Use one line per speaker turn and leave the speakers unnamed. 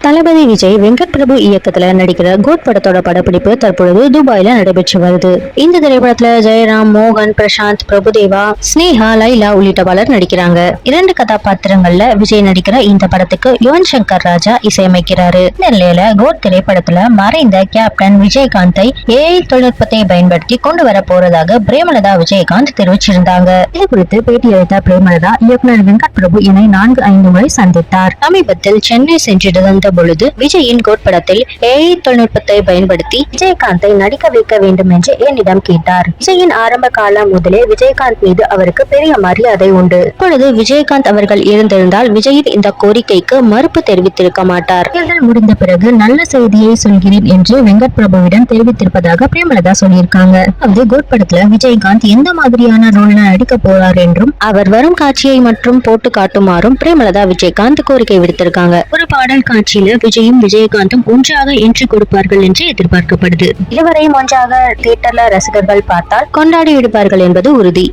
தளபதி விஜய் வெங்கட் பிரபு இயக்கத்துல நடிக்கிற கோட் படத்தோட படப்பிடிப்பு தற்பொழுது துபாயில நடைபெற்று வருது. இந்த திரைப்படத்துல ஜெயராம், மோகன், பிரசாந்த், பிரபுதேவா, ஸ்னேகா, லைலா உள்ளிட்ட பலர் நடிக்கிறாங்க. 2 கதாபாத்திரங்கள்ல விஜய் நடிக்கிற இந்த படத்துக்கு யுவன் சங்கர் ராஜா இசையமைக்கிறாரு. இந்த நிலையில கோட் திரைப்படத்துல மறைந்த கேப்டன் விஜயகாந்தை AI தொழில்நுட்பத்தை பயன்படுத்தி கொண்டு வர போறதாக பிரேமலதா விஜயகாந்த் தெரிவிச்சிருந்தாங்க. இது குறித்து பேட்டி அளித்த பிரேமலதா, இயக்குனர் வெங்கட் பிரபு என்னை 4-5 முறை சந்தித்தார். சமீபத்தில் சென்னை சென்றிருந்த பொழுது விஜயின் கோட் படத்தில் AI தொழில்நுட்பத்தை பயன்படுத்தி விஜயகாந்தை நடிக்க வைக்க வேண்டும் என்று என்னிடம் கேட்டார். விஜயின் ஆரம்ப காலம் முதலே விஜயகாந்த் மீது அவருக்கு பெரிய மரியாதை உண்டு. இப்பொழுது விஜயகாந்த் அவர்கள் இருந்திருந்தால் விஜயின் இந்த கோரிக்கைக்கு மறுப்பு தெரிவித்திருக்க மாட்டார். தேர்தல் முடிந்த பிறகு நல்ல செய்தியை சொல்கிறேன் என்று வெங்கட் பிரபுவிடம் தெரிவித்திருப்பதாக பிரேமலதா சொல்லியிருக்காங்க. அதாவது கோட் படத்துல விஜயகாந்த் எந்த மாதிரியான ரோல்ல நடிக்க போறார் என்றும் அவர் வரும் காட்சியை மட்டும் போட்டு காட்டுமாறும் பிரேமலதா விஜயகாந்த் கோரிக்கை விடுத்திருக்காங்க. ஒரு பாடல் காட்சியில விஜயும் விஜயகாந்தும் ஒன்றாக என்ட்ரி கொடுப்பார்கள் என்று எதிர்பார்க்கப்படுது. இருவரையும் ஒன்றாக தியேட்டர்ல ரசிகர்கள் பார்த்தால் கொண்டாடி விடுப்பார்கள் என்பது உறுதி.